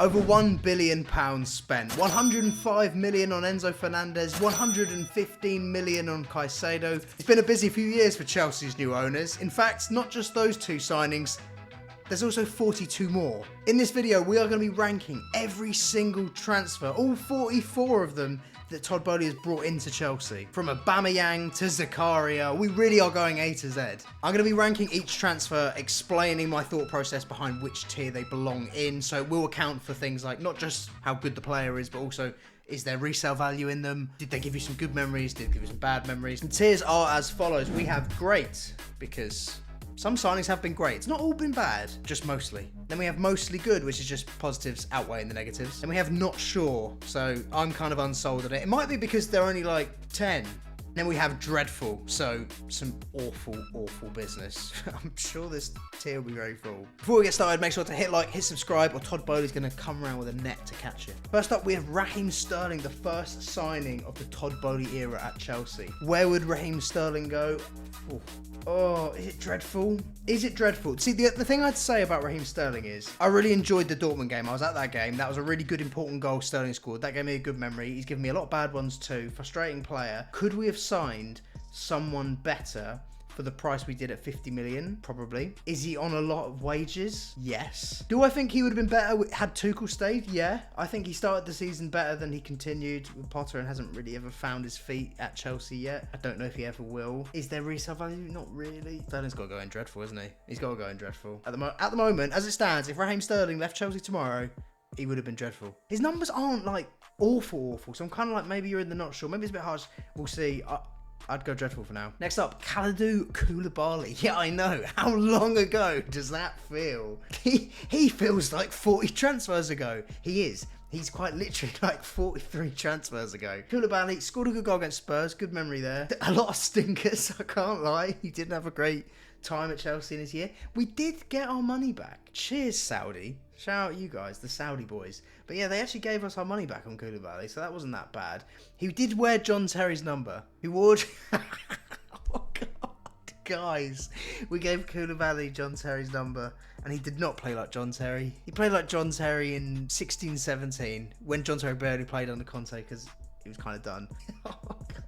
Over £1 billion spent. 105 million on Enzo Fernandez, 115 million on Caicedo. It's been a busy few years for Chelsea's new owners. In fact, not just those two signings, there's also 42 more. In this video, we are going to be ranking every single transfer, all 44 of them, that Todd Boehly has brought into Chelsea. From Aubameyang to Zakaria, we really are going A to Z. I'm going to be ranking each transfer, explaining my thought process behind which tier they belong in, so it will account for things like not just how good the player is, but also is there resale value in them? Did they give you some good memories? Did they give you some bad memories? And tiers are as follows. We have great, because some signings have been great. It's not all been bad, just mostly. Then we have mostly good, which is just positives outweighing the negatives. Then we have not sure, so I'm kind of unsold at it. It might be because they're only like 10. Then we have dreadful, so some awful, awful business. I'm sure this tier will be very full. Before we get started, make sure to hit like, hit subscribe, or Todd Boehly's going to come around with a net to catch you. First up, we have Raheem Sterling, the first signing of the Todd Boehly era at Chelsea. Where would Raheem Sterling go? Ooh. Oh, is it dreadful? Is it dreadful? See, the thing I'd say about Raheem Sterling is I really enjoyed the Dortmund game. I was at that game. That was a really good, important goal Sterling scored. That gave me a good memory. He's given me a lot of bad ones too. Frustrating player. Could we have signed someone better for the price we did at 50 million? Probably. Is he on a lot of wages? Yes. Do I think he would have been better had Tuchel stayed? Yeah. I think he started the season better than he continued with Potter and hasn't really ever found his feet at Chelsea yet. I don't know if he ever will. Is there resale value? Not really. Sterling's got to go in dreadful, isn't he? He's got to go in dreadful. At the moment, as it stands, if Raheem Sterling left Chelsea tomorrow, he would have been dreadful. His numbers aren't like awful. So I'm kind of like, maybe you're in the not sure. Maybe it's a bit harsh. We'll see. I'd go dreadful for now. Next up, Kalidou Koulibaly. Yeah, I know. How long ago does that feel? He feels like 40 transfers ago. He is. He's quite literally like 43 transfers ago. Koulibaly scored a good goal against Spurs. Good memory there. A lot of stinkers, I can't lie. He didn't have a great time at Chelsea in his year. We did get our money back. Cheers, Saudi. Shout out you guys, the Saudi boys. But yeah, they actually gave us our money back on Koulibaly, so that wasn't that bad. He did wear John Terry's number. He wore... Oh, God. Guys, we gave Koulibaly John Terry's number, and he did not play like John Terry. He played like John Terry in 16-17, when John Terry barely played under Conte, because he was kind of done. Oh, God.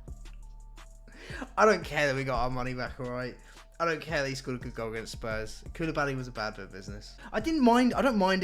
I don't care that we got our money back, alright? I don't care that he scored a good goal against Spurs. Koulibaly was a bad bit of business. I don't mind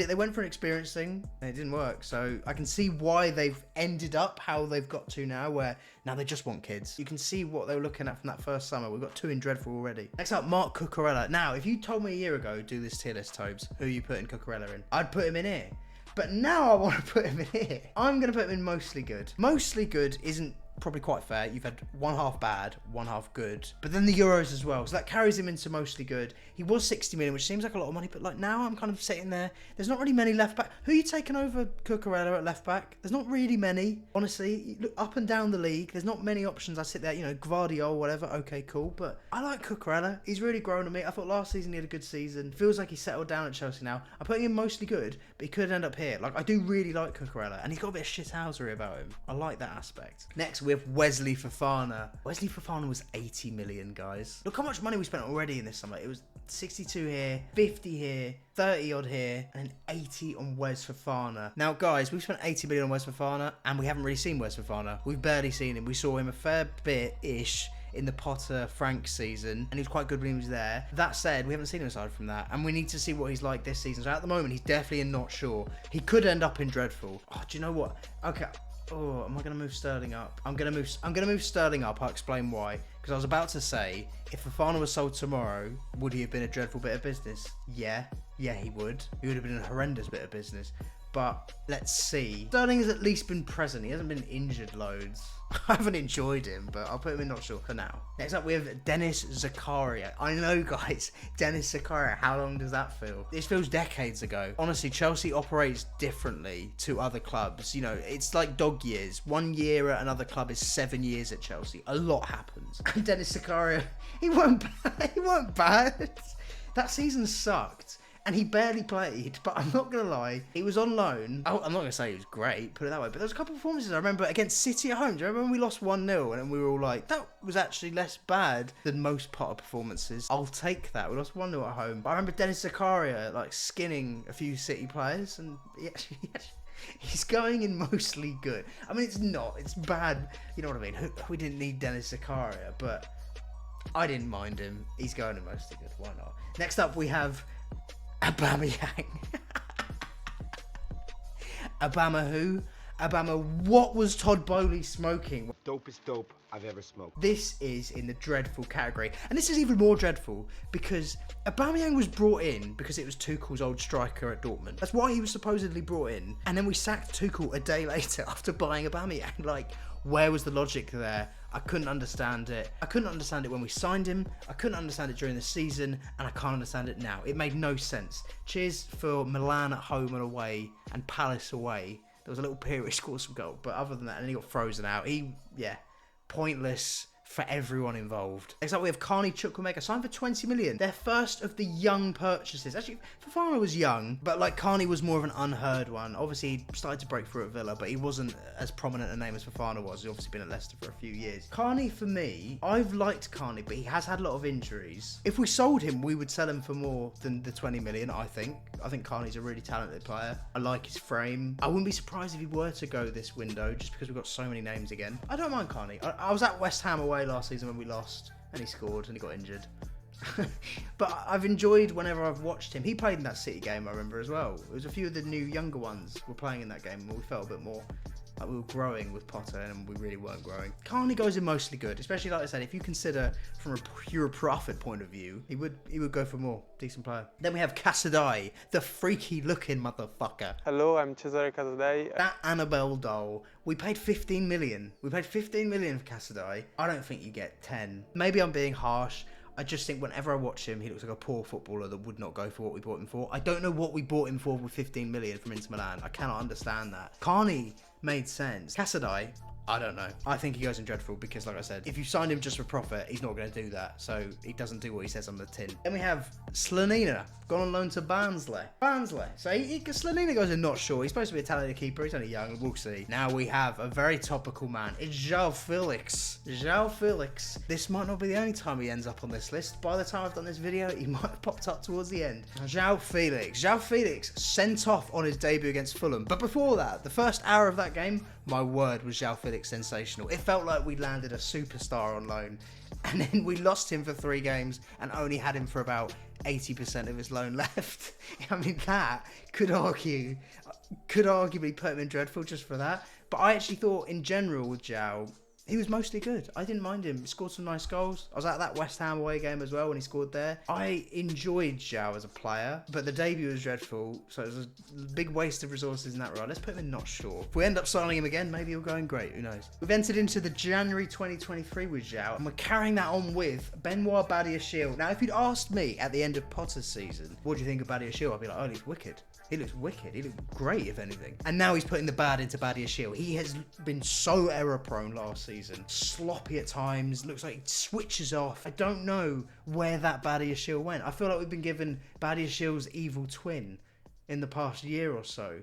it. They went for an experience thing and it didn't work. So I can see why they've ended up how they've got to now, where now they just want kids. You can see what they were looking at from that first summer. We've got 2 in dreadful already. Next up, Marc Cucurella. Now, if you told me a year ago, do this tier list, Tobes, who are you putting Cucurella in? I'd put him in here. But now I want to put him in here. I'm going to put him in mostly good. Mostly good isn't probably quite fair. You've had one half bad, one half good, but then the Euros as well, so that carries him into mostly good. He was 60 million, which seems like a lot of money, but like now I'm kind of sitting there, there's not really many left back. Who are you taking over Cucurella at left back? There's not really many, honestly. You look up and down the league, there's not many options. I sit there, you know, Gvardiol, whatever, okay, cool, but I like Cucurella. He's really grown on me. I thought last season he had a good season. Feels like he's settled down at Chelsea now. I'm putting him mostly good, but he could end up here. Like, I do really like Cucurella, and he's got a bit of shithousery about him. I like that aspect. Next we have Wesley Fofana. Wesley Fofana was 80 million, guys. Look how much money we spent already in this summer. It was 62 here, 50 here, 30 odd here, and 80 on Wes Fofana. Now, guys, we've spent 80 million on Wes Fofana, and we haven't really seen Wes Fofana. We've barely seen him. We saw him a fair bit-ish in the Potter Frank season, and he was quite good when he was there. That said, we haven't seen him aside from that, and we need to see what he's like this season. So at the moment, he's definitely not sure. He could end up in dreadful. Oh, do you know what? Okay. Oh, am I going to move Sterling up? I'm going to move Sterling up. I'll explain why. Because I was about to say, if Fofana was sold tomorrow, would he have been a dreadful bit of business? Yeah. Yeah, he would. He would have been a horrendous bit of business. But let's see. Sterling has at least been present. He hasn't been injured loads. I haven't enjoyed him, but I'll put him in not sure for now. Next up, we have Dennis Zakaria. I know, guys. Dennis Zakaria. How long does that feel? This feels decades ago. Honestly, Chelsea operates differently to other clubs. You know, it's like dog years. 1 year at another club is 7 years at Chelsea. A lot happens. And Dennis Zakaria, he weren't bad. That season sucked. and he barely played, but I'm not going to lie, he was on loan. I'm not going to say he was great, put it that way, but there was a couple of performances I remember against City at home. Do you remember when we lost 1-0 and we were all like, that was actually less bad than most Potter performances. I'll take that. We lost 1-0 at home. But I remember Dennis Zakaria like skinning a few City players, and he's going in mostly good. I mean, it's bad. You know what I mean? We didn't need Dennis Zakaria, but I didn't mind him. He's going in mostly good. Why not? Next up, we have Aubameyang. Obama who? Obama, what was Todd Boehly smoking? Dopest dope I've ever smoked. This is in the dreadful category. And this is even more dreadful because Aubameyang was brought in because it was Tuchel's old striker at Dortmund. That's why he was supposedly brought in. And then we sacked Tuchel a day later after buying Aubameyang. Like, where was the logic there? I couldn't understand it. I couldn't understand it when we signed him. I couldn't understand it during the season. And I can't understand it now. It made no sense. Cheers for Milan at home and away and Palace away. There was a little period he scored some goal, but other than that, and then he got frozen out. Pointless for everyone involved. Next up, we have Carney Chukwuemeka, signed for 20 million. Their first of the young purchases. Actually, Fofana was young, but like Carney was more of an unheard one. Obviously, he started to break through at Villa, but he wasn't as prominent a name as Fofana was. He's obviously been at Leicester for a few years. Carney, for me, I've liked Carney, but he has had a lot of injuries. If we sold him, we would sell him for more than the 20 million, I think. I think Carney's a really talented player. I like his frame. I wouldn't be surprised if he were to go this window, just because we've got so many names again. I don't mind Carney. I was at West Ham away last season when we lost, and he scored, and he got injured. But I've enjoyed whenever I've watched him. He played in that City game, I remember, as well. It was a few of the new younger ones were playing in that game, and we felt a bit more like we were growing with Potter, and we really weren't growing. Carney goes in mostly good, especially, like I said, if you consider from a pure profit point of view, he would go for more. Decent player. Then we have Caicedo, the freaky looking motherfucker. Hello, I'm Cesare Caicedo. That Annabelle doll. We paid 15 million. We paid 15 million for Caicedo. I don't think you get 10. Maybe I'm being harsh. I just think whenever I watch him, he looks like a poor footballer that would not go for what we bought him for. I don't know what we bought him for with 15 million from Inter Milan. I cannot understand that. Carney made sense. Caicedo, I don't know. I think he goes in dreadful because, like I said, if you signed him just for profit, he's not going to do that. So he doesn't do what he says on the tin. Then we have Slanina, gone on loan to Barnsley. So Slanina goes in not sure. He's supposed to be a talented keeper. He's only young. We'll see. Now we have a very topical man. It's João Felix. João Felix. This might not be the only time he ends up on this list. By the time I've done this video, he might have popped up towards the end. João Felix. João Felix sent off on his debut against Fulham. But before that, the first hour of that game, my word, was João Felix sensational. It felt like we landed a superstar on loan, and then we lost him for 3 games and only had him for about 80% of his loan left. I mean, that could arguably put him in dreadful just for that. But I actually thought in general with João, he was mostly good. I didn't mind him. He scored some nice goals. I was at that West Ham away game as well when he scored there. I enjoyed João as a player, but the debut was dreadful, so it was a big waste of resources in that regard. Let's put him in not sure. If we end up signing him again, maybe he'll go in great. Who knows? We've entered into the January 2023 with João, and we're carrying that on with Benoit Badiashile. Now, if you'd asked me at the end of Potter's season, what do you think of Badiashile? I'd be like, oh, he's wicked. He looks wicked. He looked great, if anything. And now he's putting the bad into Badiashile. He has been so error-prone last season. Sloppy at times. Looks like he switches off. I don't know where that Badiashile went. I feel like we've been given Badiashile's evil twin in the past year or so.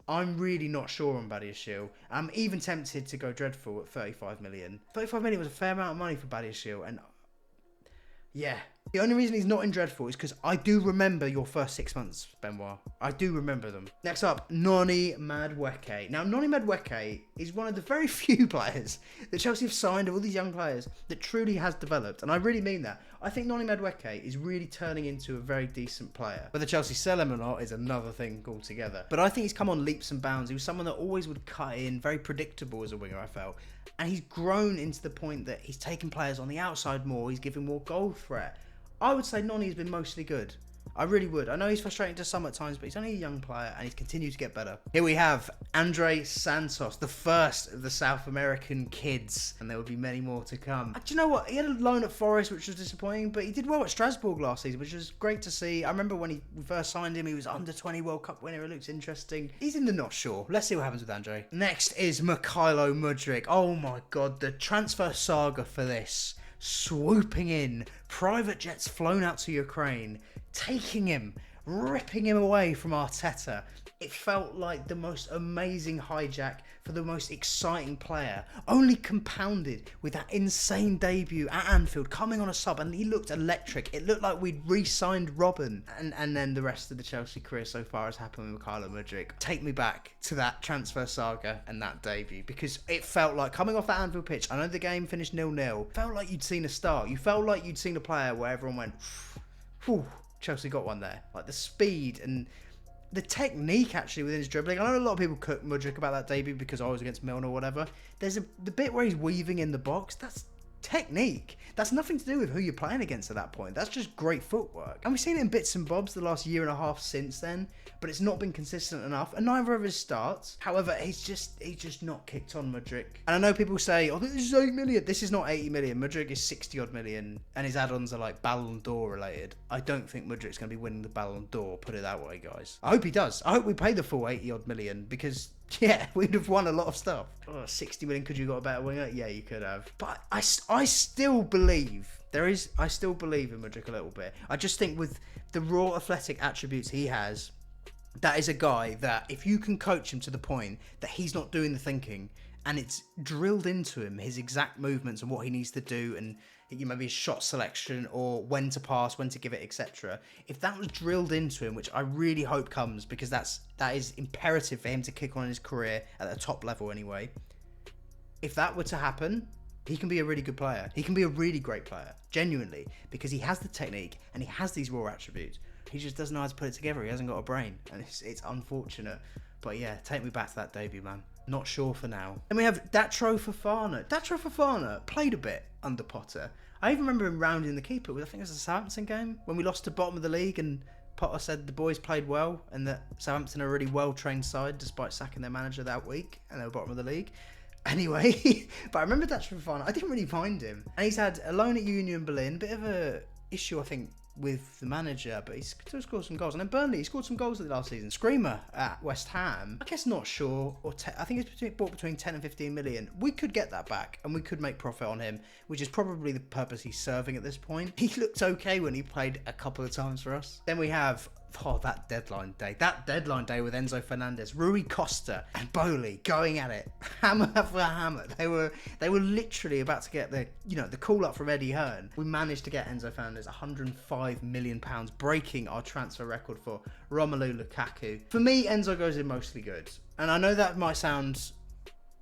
I'm really not sure on Badiashile. I'm even tempted to go dreadful at 35 million. 35 million was a fair amount of money for Badiashile, and yeah. The only reason he's not in dreadful is because I do remember your first 6 months, Benoit. I do remember them. Next up, Noni Madueke. Now, Noni Madueke is one of the very few players that Chelsea have signed, of all these young players, that truly has developed. And I really mean that. I think Noni Madueke is really turning into a very decent player. Whether Chelsea sell him or not is another thing altogether. But I think he's come on leaps and bounds. He was someone that always would cut in, very predictable as a winger, I felt. And he's grown into the point that he's taken players on the outside more. He's giving more goal threat. I would say Noni's been mostly good. I really would. I know he's frustrating to some at times, but he's only a young player and he's continued to get better. Here we have Andre Santos, the first of the South American kids, and there will be many more to come. Do you know what? He had a loan at Forest, which was disappointing, but he did well at Strasbourg last season, which was great to see. I remember when we first signed him, he was under 20 World Cup winner. It looks interesting. He's in the not sure. Let's see what happens with Andre. Next is Mykhailo Mudryk. Oh my God, the transfer saga for this. Swooping in, private jets flown out to Ukraine, taking him ripping him away from Arteta. It felt like the most amazing hijack for the most exciting player, only compounded with that insane debut at Anfield, coming on a sub, and he looked electric. It looked like we'd re-signed Robin. And then the rest of the Chelsea career so far has happened with Mykhailo Mudryk. Take me back to that transfer saga and that debut, because it felt like, coming off that Anfield pitch, I know the game finished 0-0, felt like you'd seen a star. You felt like you'd seen a player where everyone went, whew, Chelsea got one there. Like the speed and the technique actually within his dribbling. I know a lot of people cook Mudryk about that debut because I was against Milner or whatever. There's the bit where he's weaving in the box. That's technique. That's nothing to do with who you're playing against at that point. That's just great footwork. And we've seen it in bits and bobs the last year and a half since then, but it's not been consistent enough, and neither of his starts. However, he's just not kicked on, Mudryk. And I know people say, oh, this is 8 million. This is not 80 million. Mudryk is 60 odd million, and his add-ons are like Ballon d'Or related. I don't think Mudryk's going to be winning the Ballon d'Or, put it that way, guys. I hope he does. I hope we pay the full 80 odd million, because yeah, we'd have won a lot of stuff. Oh, 60 million, could you have got a better winger? Yeah, you could have. But I still believe, I still believe in Mudryk a little bit. I just think with the raw athletic attributes he has, that is a guy that if you can coach him to the point that he's not doing the thinking and it's drilled into him, his exact movements and what he needs to do, and maybe his shot selection or when to pass, when to give it, etc. If that was drilled into him, which I really hope comes, because that is imperative for him to kick on in his career at the top level anyway. If that were to happen, he can be a really good player. He can be a really great player, genuinely, because he has the technique and he has these raw attributes. He just doesn't know how to put it together. He hasn't got a brain, and it's unfortunate. But yeah, take me back to that debut, man. Not sure for now. Then we have Datro Fofana. Datro Fofana played a bit under Potter. I even remember him rounding the keeper. I think it was a Southampton game when we lost to bottom of the league, and Potter said the boys played well and that Southampton are a really well-trained side despite sacking their manager that week, and they were bottom of the league. Anyway, but I remember Datro Fofana. I didn't really find him. And he's had a loan at Union Berlin. Bit of a issue, I think, with the manager, but he's still scored some goals. And then Burnley, he scored some goals at the last season. Screamer at West Ham, I guess not sure, or I think it's bought between 10 and 15 million. We could get that back and we could make profit on him, which is probably the purpose he's serving at this point. He looked okay when he played a couple of times for us. Then we have that deadline day. That deadline day with Enzo Fernandez, Rui Costa and Boehly going at it, hammer for hammer. They were literally about to get the call up from Eddie Hearn. We managed to get Enzo Fernandez £105 million, breaking our transfer record for Romelu Lukaku. For me, Enzo goes in mostly good, and I know that might sound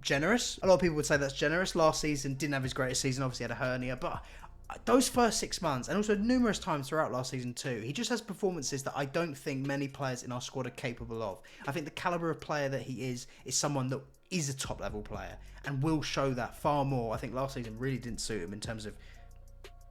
generous. A lot of people would say that's generous. Last season didn't have his greatest season. Obviously had a hernia, but those first 6 months, and also numerous times throughout last season too, he just has performances that I don't think many players in our squad are capable of. I think the calibre of player that he is someone that is a top level player and will show that far more. I think last season really didn't suit him in terms of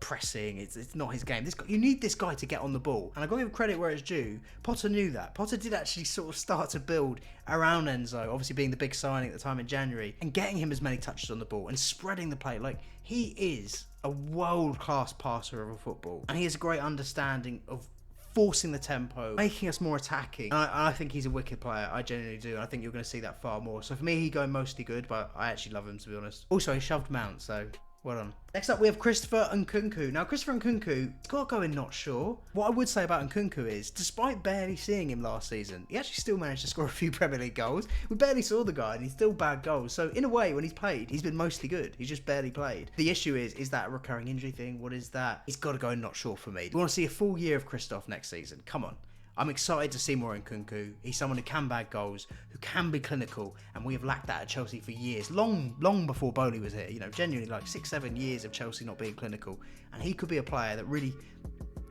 pressing. It's not his game. You need this guy to get on the ball, and I've got to give credit where it's due. Potter knew that. Potter did actually sort of start to build around Enzo, obviously being the big signing at the time in January, and getting him as many touches on the ball and spreading the play. Like, he is a world-class passer of a football, and he has a great understanding of forcing the tempo, making us more attacking. And I think he's a wicked player. I genuinely do. I think you're going to see that far more. So for me, he's going mostly good, but I actually love him, to be honest. Also, he shoved Mount, so well done. Next up, we have Christopher Nkunku. Now, Christopher Nkunku, he's got to go in not sure. What I would say about Nkunku is, despite barely seeing him last season, he actually still managed to score a few Premier League goals. We barely saw the guy, and he's still bagged goals. So, in a way, when he's played, he's been mostly good. He's just barely played. The issue is that a recurring injury thing? What is that? He's got to go in not sure for me. We want to see a full year of Christoph next season. Come on. I'm excited to see more Nkunku. He's someone who can bag goals, who can be clinical, and we have lacked that at Chelsea for years, long before Boehly was here. Genuinely like 6-7 years of Chelsea not being clinical, and he could be a player that really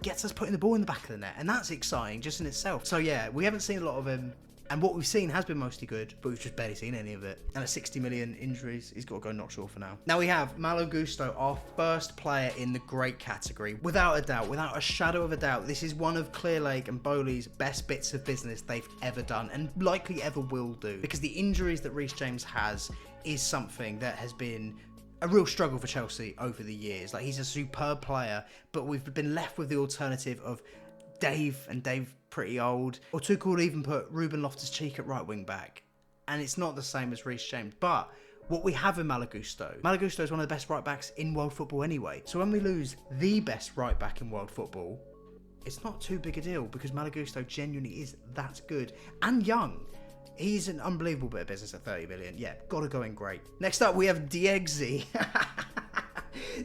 gets us putting the ball in the back of the net, and that's exciting just in itself. So yeah, we haven't seen a lot of him, and what we've seen has been mostly good, but we've just barely seen any of it. And at 60 million injuries, he's got to go not sure for now. Now we have Malo Gusto, our first player in the great category. Without a doubt, without a shadow of a doubt, this is one of Clearlake and Boehly's best bits of business they've ever done, and likely ever will do. Because the injuries that Reece James has is something that has been a real struggle for Chelsea over the years. Like, he's a superb player, but we've been left with the alternative of Dave pretty old, or Tuchel would even put Ruben Loftus-Cheek at right wing back, and it's not the same as Reece James. But what we have in Malo Gusto is one of the best right backs in world football anyway. So when we lose the best right back in world football, it's not too big a deal because Gusto genuinely is that good and young. He's an unbelievable bit of business at 30 million. Yeah, gotta go in great. Next up, we have Diegzi.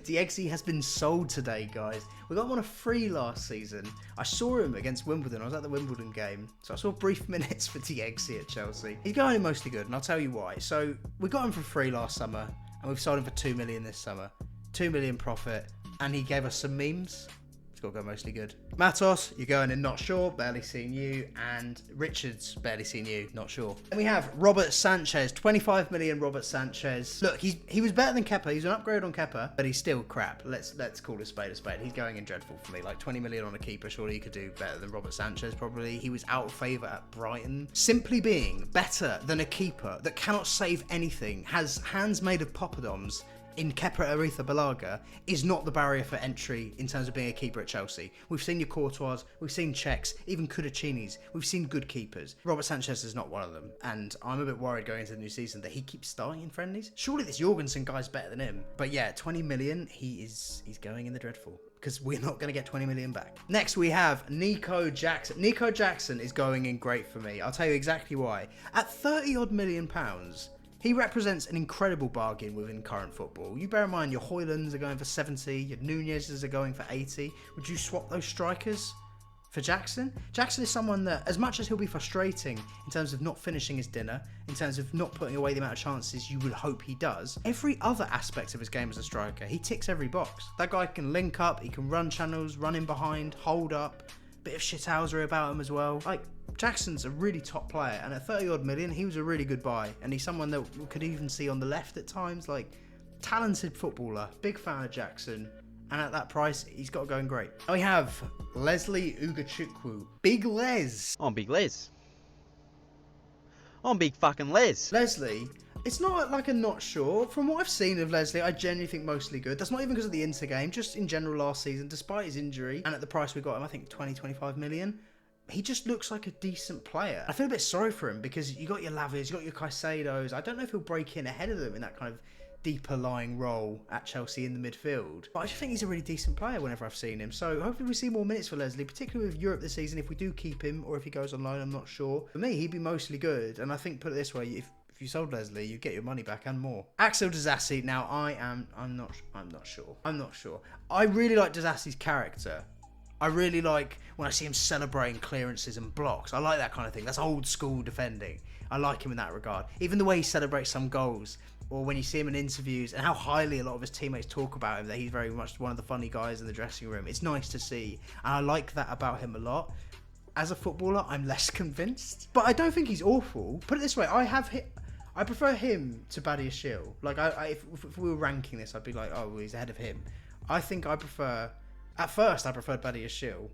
Diegzi has been sold today, guys. We got him on a free last season. I saw him against Wimbledon. I was at the Wimbledon game. So I saw brief minutes for Diegzi at Chelsea. He's going in mostly good, and I'll tell you why. So we got him for free last summer, and we've sold him for 2 million this summer. 2 million profit, and he gave us some memes. It's got to go mostly good. Matos, you're going in not sure, barely seen you. And Richards, barely seen you, not sure. And we have Robert Sanchez, 25 million Robert Sanchez. Look, he was better than Kepa. He's an upgrade on Kepa, but he's still crap. Let's call a spade a spade. He's going in dreadful for me. Like 20 million on a keeper, surely you could do better than Robert Sanchez probably. He was out of favour at Brighton. Simply being better than a keeper that cannot save anything, has hands made of poppadoms, in Kepa Arrizabalaga is not the barrier for entry in terms of being a keeper at Chelsea. We've seen your Courtois, we've seen Czechs, even Kudachini's. We've seen good keepers. Robert Sanchez is not one of them, and I'm a bit worried going into the new season that he keeps starting in friendlies. Surely this Jorgensen guy's better than him. But yeah, 20 million, he's going in the dreadful, because we're not going to get 20 million back. Next we have Nico Jackson. Nico Jackson is going in great for me. I'll tell you exactly why. At 30 odd million pounds, he represents an incredible bargain within current football. You bear in mind your Højlunds are going for 70, your Nunez's are going for 80. Would you swap those strikers for Jackson? Jackson is someone that, as much as he'll be frustrating in terms of not finishing his dinner, in terms of not putting away the amount of chances you would hope he does, every other aspect of his game as a striker, he ticks every box. That guy can link up, he can run channels, run in behind, hold up, bit of shithousery about him as well. Like, Jackson's a really top player, and at 30 odd million, he was a really good buy, and he's someone that we could even see on the left at times. Like, talented footballer, big fan of Jackson, and at that price, he's got going great. And we have Leslie Ugachukwu, Big Les. On Big Les. On Big fucking Les. Leslie, it's not like a not sure. From what I've seen of Leslie, I genuinely think mostly good. That's not even because of the Inter game, just in general last season, despite his injury, and at the price we got him, I think 20-25 million. He just looks like a decent player. I feel a bit sorry for him because you got your Lavias, you got your Caicedos. I don't know if he'll break in ahead of them in that kind of deeper lying role at Chelsea in the midfield. But I just think he's a really decent player whenever I've seen him. So hopefully we see more minutes for Leslie, particularly with Europe this season. If we do keep him or if he goes on loan, I'm not sure. For me, he'd be mostly good. And I think, put it this way, if you sold Leslie, you get your money back and more. Axel Disasi. Now I'm not sure. I really like Disassi's character. I really like when I see him celebrating clearances and blocks. I like that kind of thing. That's old school defending. I like him in that regard. Even the way he celebrates some goals, or when you see him in interviews, and how highly a lot of his teammates talk about him, that he's very much one of the funny guys in the dressing room. It's nice to see, and I like that about him a lot. As a footballer, I'm less convinced, but I don't think he's awful. Put it this way, I prefer him to Badiashile. Like, if we were ranking this, I'd be like, oh, well, he's ahead of him. I think I prefer... At first, I preferred Badiashile.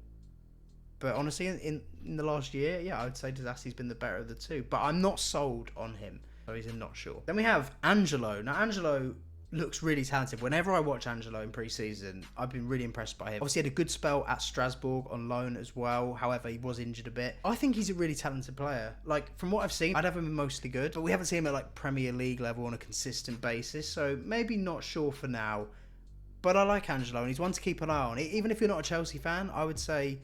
But honestly, in the last year, yeah, I would say Disassi's been the better of the two. But I'm not sold on him. So he's not sure. Then we have Angelo. Now, Angelo looks really talented. Whenever I watch Angelo in pre-season, I've been really impressed by him. Obviously, he had a good spell at Strasbourg on loan as well. However, he was injured a bit. I think he's a really talented player. Like, from what I've seen, I'd have him mostly good. But we haven't seen him at, like, Premier League level on a consistent basis. So maybe not sure for now. But I like Angelo, and he's one to keep an eye on. Even if you're not a Chelsea fan, I would say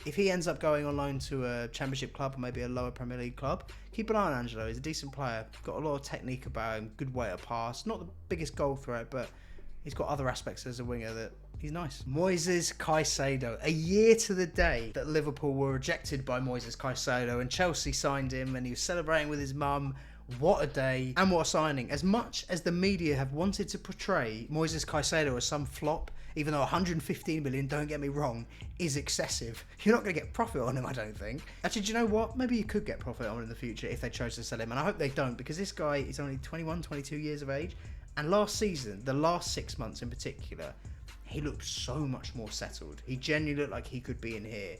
if he ends up going on loan to a Championship club or maybe a lower Premier League club, keep an eye on Angelo. He's a decent player. Got a lot of technique about him, good way to pass. Not the biggest goal threat, but he's got other aspects as a winger that he's nice. Moises Caicedo. A year to the day that Liverpool were rejected by Moises Caicedo and Chelsea signed him, and he was celebrating with his mum. What a day and what a signing. As much as the media have wanted to portray Moises Caicedo as some flop, even though 115 million, don't get me wrong, is excessive. You're not going to get profit on him, I don't think. Actually, do you know what? Maybe you could get profit on him in the future if they chose to sell him. And I hope they don't, because this guy is only 21, 22 years of age. And last season, the last 6 months in particular, he looked so much more settled. He genuinely looked like he could be in here.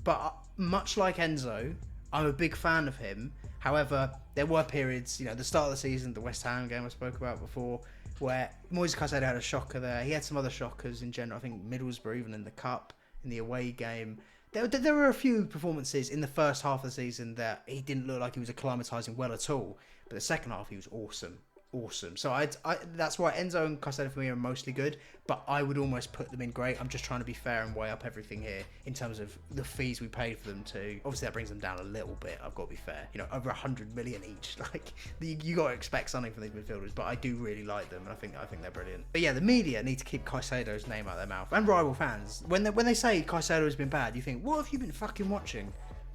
But much like Enzo, I'm a big fan of him. However, there were periods, the start of the season, the West Ham game I spoke about before, where Moises Caicedo had a shocker there. He had some other shockers in general. I think Middlesbrough, even in the Cup, in the away game. There were a few performances in the first half of the season that he didn't look like he was acclimatising well at all. But the second half, he was awesome. awesome. So that's why Enzo and Caicedo for me are mostly good, but I would almost put them in great. I'm just trying to be fair and weigh up everything here in terms of the fees we paid for them too. Obviously that brings them down a little bit. I've got to be fair. You know, over 100 million each. Like you got to expect something from these midfielders, but I do really like them, and I think they're brilliant. But yeah, the media need to keep Caicedo's name out of their mouth, and rival fans. When they say Caicedo has been bad, you think, what have you been fucking watching?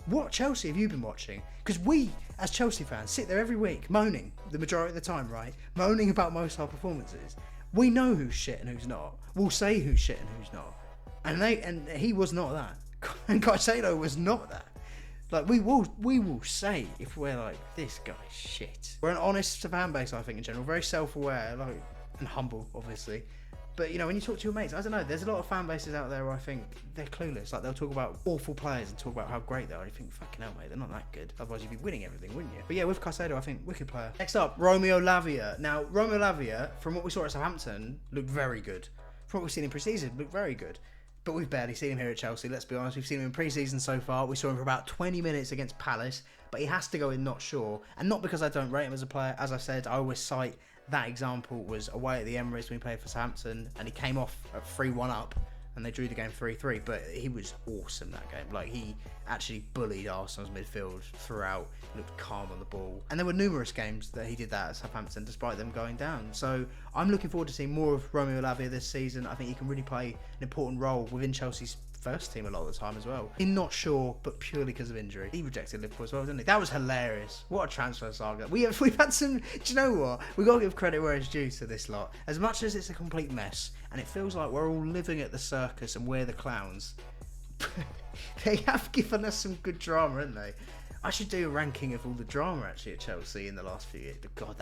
What Chelsea have you been watching? Because we, as Chelsea fans, sit there every week moaning, the majority of the time, right? Moaning about most of our performances. We know who's shit and who's not. We'll say who's shit and who's not. And he was not that. And Caicedo was not that. Like, we will say if we're like, this guy's shit. We're an honest fan base, I think, in general. Very self-aware, like, and humble, obviously. But, you know, when you talk to your mates, I don't know, there's a lot of fan bases out there where I think they're clueless. Like, they'll talk about awful players and talk about how great they are. You think, fucking hell, mate, they're not that good. Otherwise, you'd be winning everything, wouldn't you? But yeah, with Caicedo, I think, wicked player. Next up, Romeo Lavia. Now, Romeo Lavia, from what we saw at Southampton, looked very good. From what we've seen in pre-season, looked very good. But we've barely seen him here at Chelsea, let's be honest. We've seen him in pre-season so far. We saw him for about 20 minutes against Palace, but he has to go in not sure. And not because I don't rate him as a player. As I said, I always cite that example was away at the Emirates when he played for Southampton, and he came off at 3-1 up, and they drew the game 3-3, but he was awesome that game. Like, he actually bullied Arsenal's midfield throughout, looked calm on the ball. And there were numerous games that he did that at Southampton, despite them going down. So I'm looking forward to seeing more of Romeo Lavia this season. I think he can really play an important role within Chelsea's first team a lot of the time as well. I'm not sure, but purely because of injury. He rejected Liverpool as well, didn't he? That was hilarious. What a transfer saga. We've had some, do you know what? We've got to give credit where it's due to this lot. As much as it's a complete mess, and it feels like we're all living at the circus and we're the clowns, they have given us some good drama, haven't they? I should do a ranking of all the drama actually at Chelsea in the last few years. But God,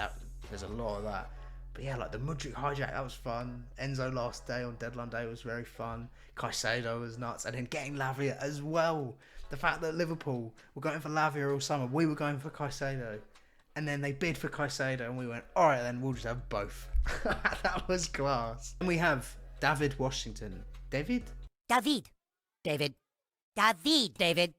there's a lot of that. But yeah, like the Mudryk hijack, that was fun. Enzo last day on deadline day was very fun. Caicedo was nuts. And then getting Lavia as well. The fact that Liverpool were going for Lavia all summer, we were going for Caicedo. And then they bid for Caicedo and we went, all right then, we'll just have both. That was class. And we have David Washington. David? David. David. David. David.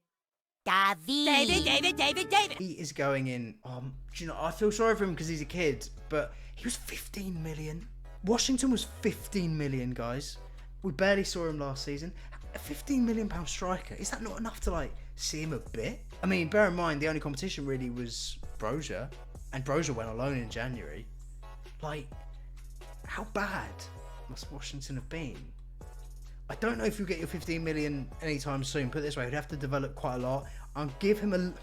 David. He is going in. Do you know, I feel sorry for him because he's a kid, but he was 15 million. Washington was 15 million, guys. We barely saw him last season. A 15 million pound striker. Is that not enough to like see him a bit? I mean, bear in mind the only competition really was Brozier, and Brozier went alone in January. Like, how bad must Washington have been? I don't know if you'll get your 15 million anytime soon. Put it this way, he'd have to develop quite a lot. I'll give him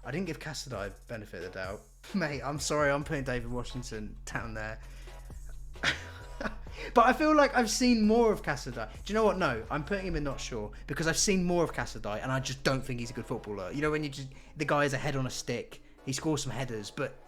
I didn't give Caicedo benefit of the doubt. Mate, I'm sorry, I'm putting David Washington down there. But I feel like I've seen more of Caicedo. Do you know what? No, I'm putting him in not sure because I've seen more of Caicedo and I just don't think he's a good footballer. You know, when the guy has a head on a stick, he scores some headers, but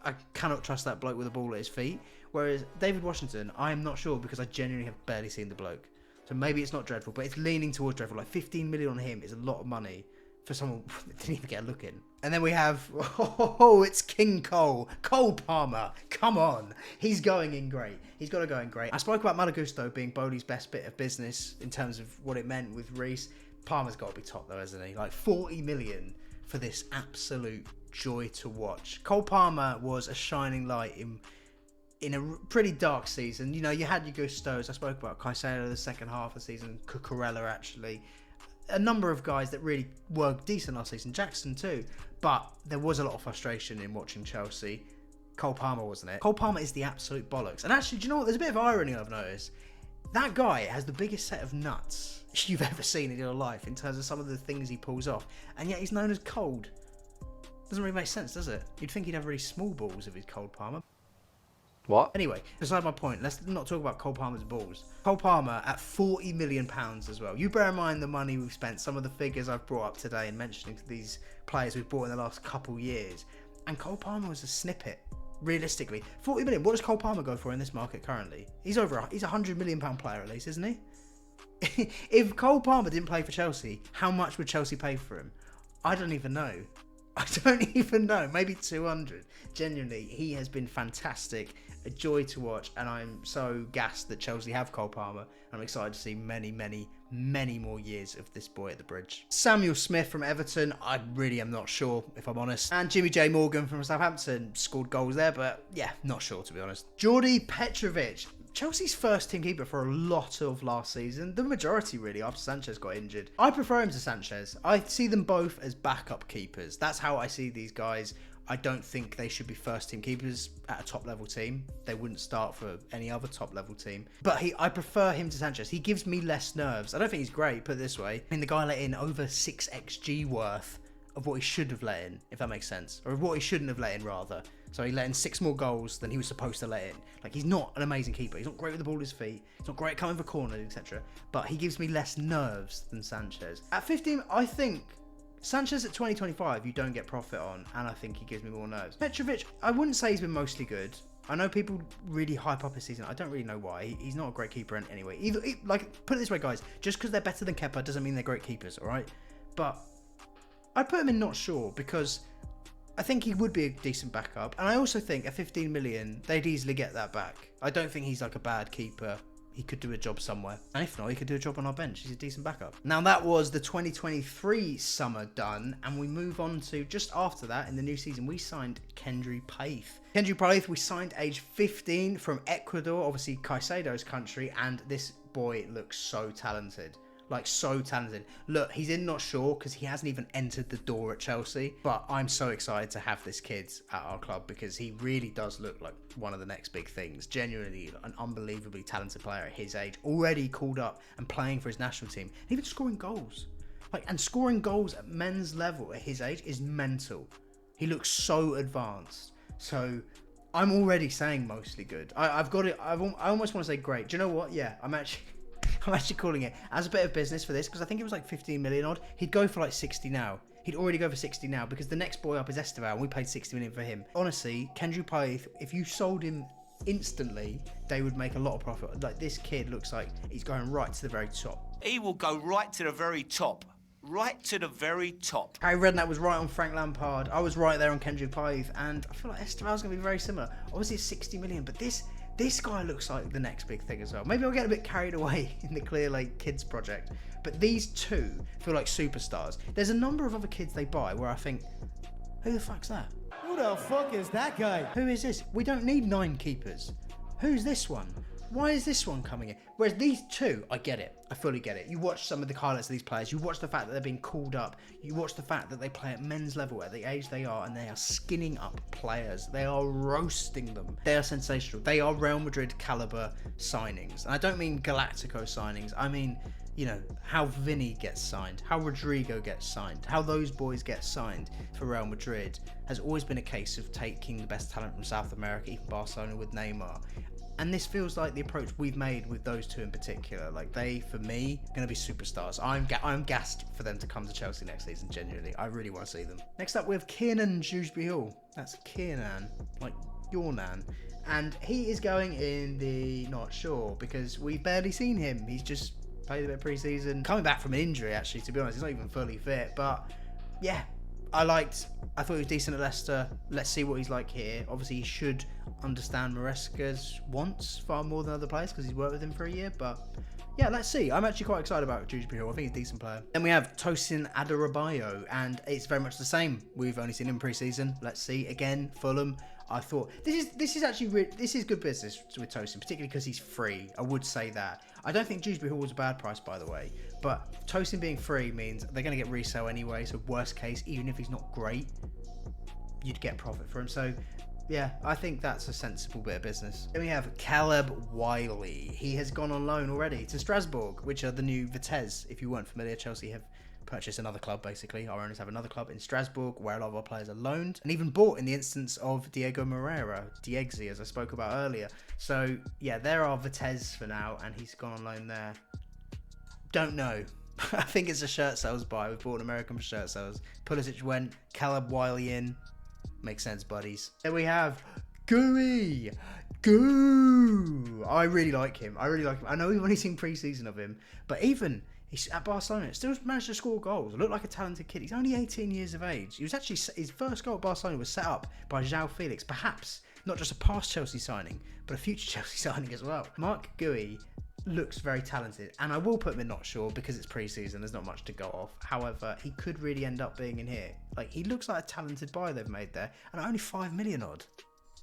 I cannot trust that bloke with a ball at his feet. Whereas David Washington, I am not sure because I genuinely have barely seen the bloke. So maybe it's not dreadful, but it's leaning towards dreadful. Like 15 million on him is a lot of money for someone that didn't even get a look in. And then we have, it's King Cole. Cole Palmer. Come on. He's going in great. He's got to go in great. I spoke about Gusto being Boehly's best bit of business in terms of what it meant with Reece. Palmer's got to be top though, hasn't he? Like 40 million for this absolute joy to watch. Cole Palmer was a shining light in a pretty dark season. You know, you had your Gustos. I spoke about Caicedo the second half of the season. Cucurella actually. A number of guys that really were decent last season. Jackson too. But there was a lot of frustration in watching Chelsea. Cole Palmer, wasn't it? Cole Palmer is the absolute bollocks. And actually, do you know what? There's a bit of irony I've noticed. That guy has the biggest set of nuts you've ever seen in your life in terms of some of the things he pulls off. And yet he's known as cold. Doesn't really make sense, does it? You'd think he'd have really small balls if he's Cole Palmer. What? Anyway, beside my point, let's not talk about Cole Palmer's balls. Cole Palmer at £40 million as well. You bear in mind the money we've spent, some of the figures I've brought up today in mentioning these players we've bought in the last couple years. And Cole Palmer was a snippet, realistically. 40 million, what does Cole Palmer go for in this market currently? He's a £100 million player at least, isn't he? If Cole Palmer didn't play for Chelsea, how much would Chelsea pay for him? I don't even know. Maybe 200. Genuinely, he has been fantastic. A joy to watch, and I'm so gassed that Chelsea have Cole Palmer. I'm excited to see many many more years of this boy at the bridge. Samuel Smith from Everton, I really am not sure, if I'm honest. And Jimmy J. Morgan from Southampton scored goals there, but yeah, not sure to be honest. Jordi Petrovic, Chelsea's first team keeper for a lot of last season. The majority really, after Sanchez got injured. I prefer him to Sanchez. I see them both as backup keepers. That's how I see these guys. I don't think they should be first team keepers at a top level team. They wouldn't start for any other top level team. But I prefer him to Sanchez. He gives me less nerves. I don't think he's great, put it this way. I mean, the guy let in over 6 XG worth of what he should have let in, if that makes sense. Or what he shouldn't have let in, rather. So he let in 6 more goals than he was supposed to let in. Like, he's not an amazing keeper. He's not great with the ball at his feet. He's not great at coming for corners, etc. But he gives me less nerves than Sanchez. At 15, I think Sanchez at 2025, you don't get profit on, and I think he gives me more nerves. Petrovic, I wouldn't say he's been mostly good. I know people really hype up his season. I don't really know why. He's not a great keeper anyway. Like, put it this way, guys. Just because they're better than Kepa doesn't mean they're great keepers, all right? But I'd put him in not sure because I think he would be a decent backup. And I also think at 15 million, they'd easily get that back. I don't think he's like a bad keeper. He could do a job somewhere. And if not, he could do a job on our bench. He's a decent backup. Now, that was the 2023 summer done. And we move on to, just after that, in the new season, we signed Kendry Paith. Kendry Paith, we signed age 15 from Ecuador, obviously Caicedo's country. And this boy looks so talented. Like, so talented. Look, he's in not sure because he hasn't even entered the door at Chelsea. But I'm so excited to have this kid at our club because he really does look like one of the next big things. Genuinely an unbelievably talented player at his age. Already called up and playing for his national team. Even scoring goals. And scoring goals at men's level at his age is mental. He looks so advanced. So I'm already saying mostly good. I've got it. I almost want to say great. Do you know what? Yeah, I'm actually calling it as a bit of business for this because I think it was like 15 million odd. He'd go for like 60 now. He'd already go for 60 now because the next boy up is Esteval and we paid 60 million for him. Honestly, Kendry Paith, if you sold him instantly, they would make a lot of profit. Like, this kid looks like he's going right to the very top. He will go right to the very top. Right to the very top. Harry Redknapp was right on Frank Lampard. I was right there on Kendry Paith, and I feel like Esteval's going to be very similar. Obviously, it's 60 million, but this guy looks like the next big thing as well. Maybe I'll get a bit carried away in the Clearlake Kids project, but these two feel like superstars. There's a number of other kids they buy where I think, who the fuck's that? Who the fuck is that guy? Who is this? We don't need 9 keepers. Who's this one? Why is this one coming in? Whereas these two, I get it. I fully get it. You watch some of the highlights of these players. You watch the fact that they're being called up. You watch the fact that they play at men's level at the age they are, and they are skinning up players. They are roasting them. They are sensational. They are Real Madrid caliber signings. And I don't mean Galactico signings. I mean, you know, how Vinny gets signed, how Rodrigo gets signed, how those boys get signed for Real Madrid has always been a case of taking the best talent from South America, even Barcelona with Neymar. And this feels like the approach we've made with those two in particular. Like, they, for me, are going to be superstars. I'm gassed for them to come to Chelsea next season, genuinely. I really want to see them. Next up, we have Kiernan Dewsbury. That's Kiernan, like your nan. And he is going in the not sure because we've barely seen him. He's just played a bit of pre-season. Coming back from an injury, actually, to be honest. He's not even fully fit. But, yeah, I thought he was decent at Leicester. Let's see what he's like here. Obviously, he should understand Maresca's wants far more than other players because he's worked with him for a year. But yeah, let's see. I'm actually quite excited about Dewsbury. I think he's a decent player. Then we have Tosin Adarabioyo, and it's very much the same. We've only seen him pre-season. Let's see again. Fulham. I thought this is actually this is good business with Tosin, particularly because he's free. I would say that. I don't think Dewsbury was a bad price, by the way, but Tosin being free means they're going to get resale anyway. So worst case, even if he's not great, you'd get profit for him. So yeah, I think that's a sensible bit of business. Then we have Caleb Wiley. He has gone on loan already to Strasbourg, which are the new Vitesse. If you weren't familiar, Chelsea have purchased another club, basically. Our owners have another club in Strasbourg where a lot of our players are loaned and even bought in the instance of Diego Moreira, Diegzi, as I spoke about earlier. So yeah, there are Vitesse for now, and he's gone on loan there. Don't know. I think it's a shirt sales buy. We've bought an American for shirt sales. Pulisic went, Caleb Wiley in. Makes sense, buddies. Then we have Goo. I really like him. I know we've only seen pre-season of him, but even he's at Barcelona, still managed to score goals. Looked like a talented kid. He's only 18 years of age. He was actually, his first goal at Barcelona was set up by João Felix. Perhaps not just a past Chelsea signing, but a future Chelsea signing as well. Mark Gui, looks very talented, and I will put him in not sure because it's pre-season, there's not much to go off. However, he could really end up being in here. Like, he looks like a talented buy they've made there, and only 5 million odd.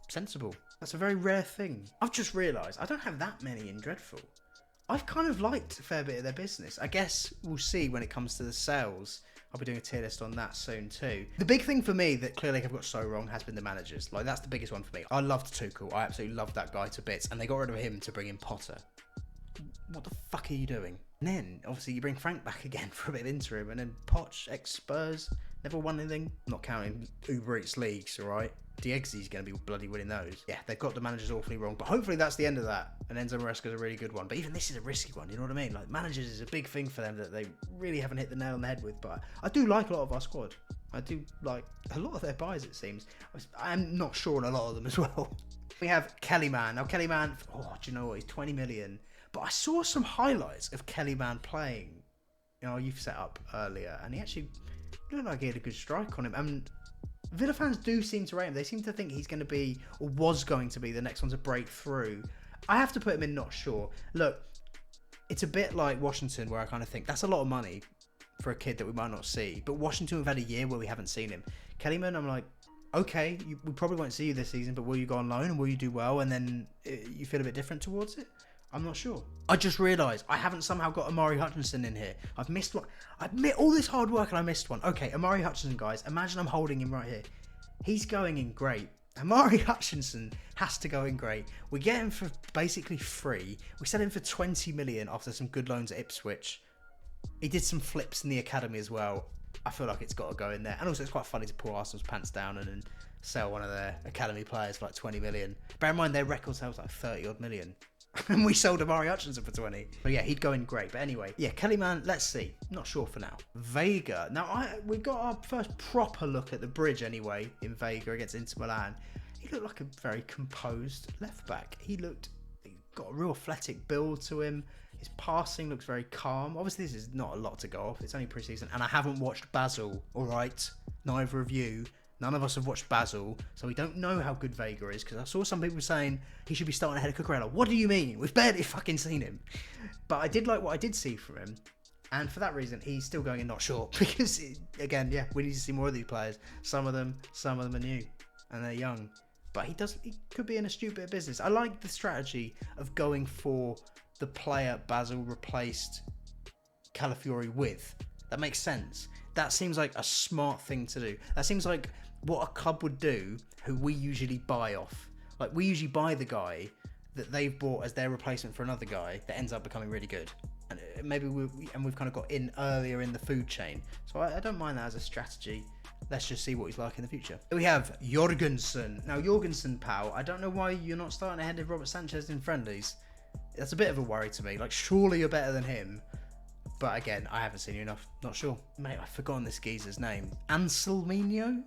Sensible. That's a very rare thing. I've just realised I don't have that many in Dreadful. I've kind of liked a fair bit of their business. I guess we'll see when it comes to the sales. I'll be doing a tier list on that soon too. The big thing for me that Clearlake have got so wrong has been the managers. Like, that's the biggest one for me. I loved Tuchel. I absolutely loved that guy to bits, and they got rid of him to bring in Potter. What the fuck are you doing? And then, obviously, you bring Frank back again for a bit of interim, and then Poch, ex-Spurs, never won anything. Not counting Uber Eats leagues, alright? Diegzi's going to be bloody winning those. Yeah, they've got the managers awfully wrong, but hopefully that's the end of that. And Enzo Maresca's a really good one. But even this is a risky one, you know what I mean? Like, managers is a big thing for them that they really haven't hit the nail on the head with. But I do like a lot of our squad. I do like a lot of their buys, it seems. I'm not sure on a lot of them as well. We have Kellyman. Now, Kellyman, oh, do you know what? He's 20 million. But I saw some highlights of Kellyman playing, you know, you've set up earlier, and he actually looked like he had a good strike on him. And Villa fans do seem to rate him. They seem to think he's going to be, or was going to be, the next one to break through. I have to put him in not sure. Look, it's a bit like Washington, where I kind of think that's a lot of money for a kid that we might not see. But Washington, we've had a year where we haven't seen him. Kellyman, I'm like, okay, we probably won't see you this season, but will you go on loan and will you do well, and then you feel a bit different towards it? I'm not sure. I just realised I haven't somehow got Amari Hutchinson in here. I've missed one. I admit all this hard work and I missed one. Okay, Amari Hutchinson, guys. Imagine I'm holding him right here. He's going in great. Amari Hutchinson has to go in great. We get him for basically free. We sell him for 20 million after some good loans at Ipswich. He did some flips in the academy as well. I feel like it's got to go in there. And also it's quite funny to pull Arsenal's pants down and sell one of their academy players for like 20 million. Bear in mind their record sales like 30 odd million. And we sold Amari Hutchinson for 20. But yeah, he'd go in great. But anyway, yeah, Kellyman, let's see. Not sure for now. Vega. Now, we got our first proper look at the bridge anyway in Vega against Inter Milan. He looked like a very composed left back. He got a real athletic build to him. His passing looks very calm. Obviously, this is not a lot to go off. It's only pre-season. And I haven't watched Basel, all right? Neither of you. None of us have watched Basel, so we don't know how good Vega is, because I saw some people saying he should be starting ahead of Cucurella. What do you mean? We've barely fucking seen him. But I did like what I did see from him, and for that reason, he's still going in not sure, because, again, yeah, we need to see more of these players. Some of them are new, and they're young. But he could be in a stupid bit of business. I like the strategy of going for the player Basel replaced Calafiori with. That makes sense. That seems like a smart thing to do. That seems like what a club would do who we usually buy off. Like, we usually buy the guy that they've bought as their replacement for another guy that ends up becoming really good. And maybe we've kind of got in earlier in the food chain. So I don't mind that as a strategy. Let's just see what he's like in the future. We have Jorgensen. Now, Jorgensen, pal, I don't know why you're not starting ahead of Robert Sanchez in friendlies. That's a bit of a worry to me. Like, surely you're better than him. But again, I haven't seen you enough. Not sure. Mate, I've forgotten this geezer's name. Anselmino?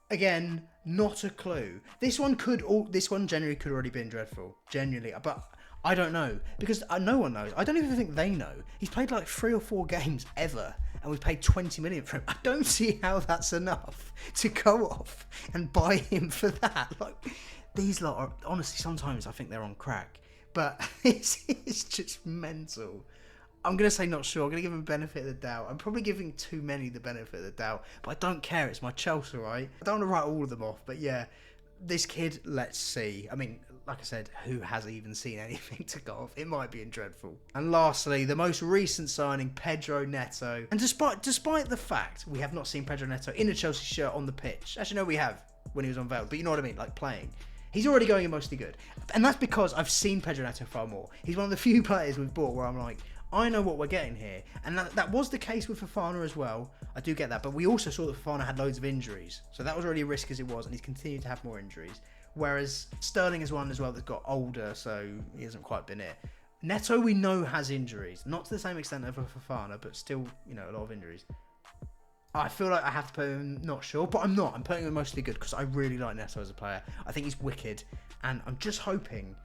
Again, not a clue. This one genuinely could already been dreadful. Genuinely. But I don't know. Because no one knows. I don't even think they know. He's played like 3 or 4 games ever. And we've paid 20 million for him. I don't see how that's enough to go off and buy him for that. Like, these lot are, honestly, sometimes I think they're on crack. But it's just mental. I'm going to say not sure. I'm going to give him the benefit of the doubt. I'm probably giving too many the benefit of the doubt. But I don't care. It's my Chelsea, right? I don't want to write all of them off. But yeah, this kid, let's see. I mean, like I said, who has even seen anything to go off? It might be in dreadful. And lastly, the most recent signing, Pedro Neto. And despite the fact we have not seen Pedro Neto in a Chelsea shirt on the pitch. Actually, no, we have when he was unveiled. But you know what I mean? Like, playing. He's already going in mostly good. And that's because I've seen Pedro Neto far more. He's one of the few players we've bought where I'm like, I know what we're getting here. And that was the case with Fofana as well. I do get that. But we also saw that Fofana had loads of injuries. So that was already a risk as it was. And he's continued to have more injuries. Whereas Sterling is one as well that's got older. So he hasn't quite been it. Neto, we know, has injuries. Not to the same extent of Fofana, but still, you know, a lot of injuries. I feel like I have to put him not sure, but I'm not. I'm putting him mostly good because I really like Neto as a player. I think he's wicked, and I'm just hoping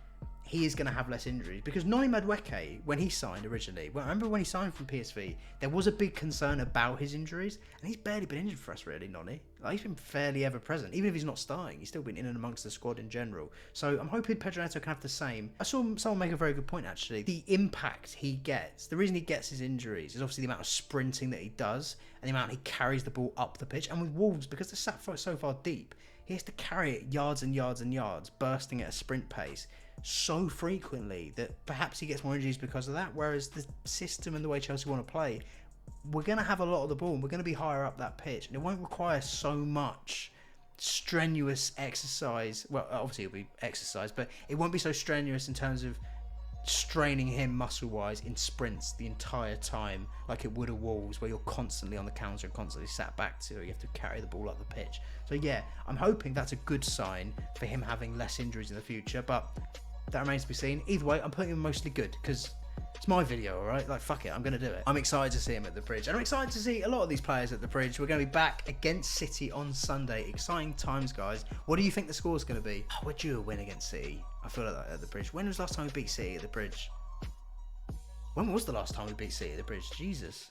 he is going to have less injuries, because Noni Madueke, when he signed originally, well, I remember when he signed from PSV, there was a big concern about his injuries, and he's barely been injured for us, really, Noni. Like, he's been fairly ever present. Even if he's not starting, he's still been in and amongst the squad in general. So I'm hoping Pedro Neto can have the same. I saw someone make a very good point, actually. The impact he gets, the reason he gets his injuries is obviously the amount of sprinting that he does and the amount he carries the ball up the pitch. And with Wolves, because they're sat so far deep, he has to carry it yards and yards and yards, bursting at a sprint pace so frequently that perhaps he gets more injuries because of that. Whereas the system and the way Chelsea want to play, we're going to have a lot of the ball and we're going to be higher up that pitch, and it won't require so much strenuous exercise. Well, obviously it'll be exercise, but it won't be so strenuous in terms of straining him muscle-wise in sprints the entire time like it would at Wolves, where you're constantly on the counter and constantly sat back to, you have to carry the ball up the pitch. So yeah, I'm hoping that's a good sign for him having less injuries in the future, but that remains to be seen. Either way, I'm putting him mostly good because it's my video, alright? Like, fuck it, I'm going to do it. I'm excited to see him at the Bridge. And I'm excited to see a lot of these players at the Bridge. We're going to be back against City on Sunday. Exciting times, guys. What do you think the score's going to be? Oh, we're due a win against City. I feel like that at the Bridge. When was the last time we beat City at the Bridge? When was the last time we beat City at the Bridge? Jesus.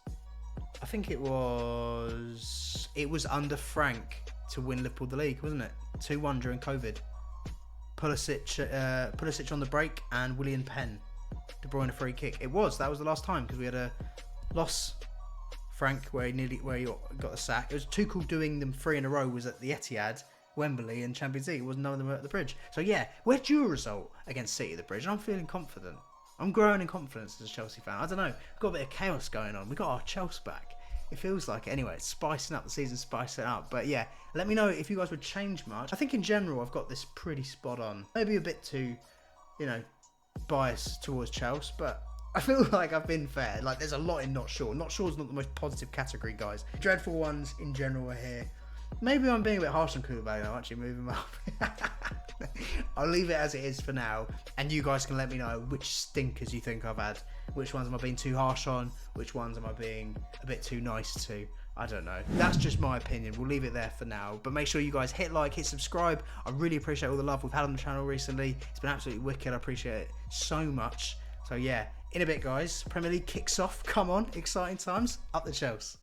I think it was under Frank to win Liverpool the league, wasn't it? 2-1 during COVID. Pulisic on the break and William Penn. De Bruyne a free kick. That was the last time, because we had a loss, Frank, where he got the sack. It was Tuchel doing them 3 in a row, was at the Etihad, Wembley and Champions League. It was none of them at the Bridge. So yeah, we're due a result against City at the Bridge, and I'm feeling confident. I'm growing in confidence as a Chelsea fan. I don't know, we've got a bit of chaos going on. We got our Chelsea back. It feels like it. Anyway, it's spicing up the season, spicing it up. But yeah, let me know if you guys would change much. I think in general I've got this pretty spot on. Maybe a bit too, biased towards Chelsea, but I feel like I've been fair. Like, there's a lot in Not Sure. Not Sure's not the most positive category, guys. Dreadful ones in general are here. Maybe I'm being a bit harsh on Koulibaly. I'm actually moving him up. I'll leave it as it is for now, and you guys can let me know which stinkers you think I've had. Which ones am I being too harsh on? Which ones am I being a bit too nice to? I don't know. That's just my opinion. We'll leave it there for now. But make sure you guys hit like, hit subscribe. I really appreciate all the love we've had on the channel recently. It's been absolutely wicked. I appreciate it so much. So yeah, in a bit, guys. Premier League kicks off. Come on. Exciting times. Up the Chelsea.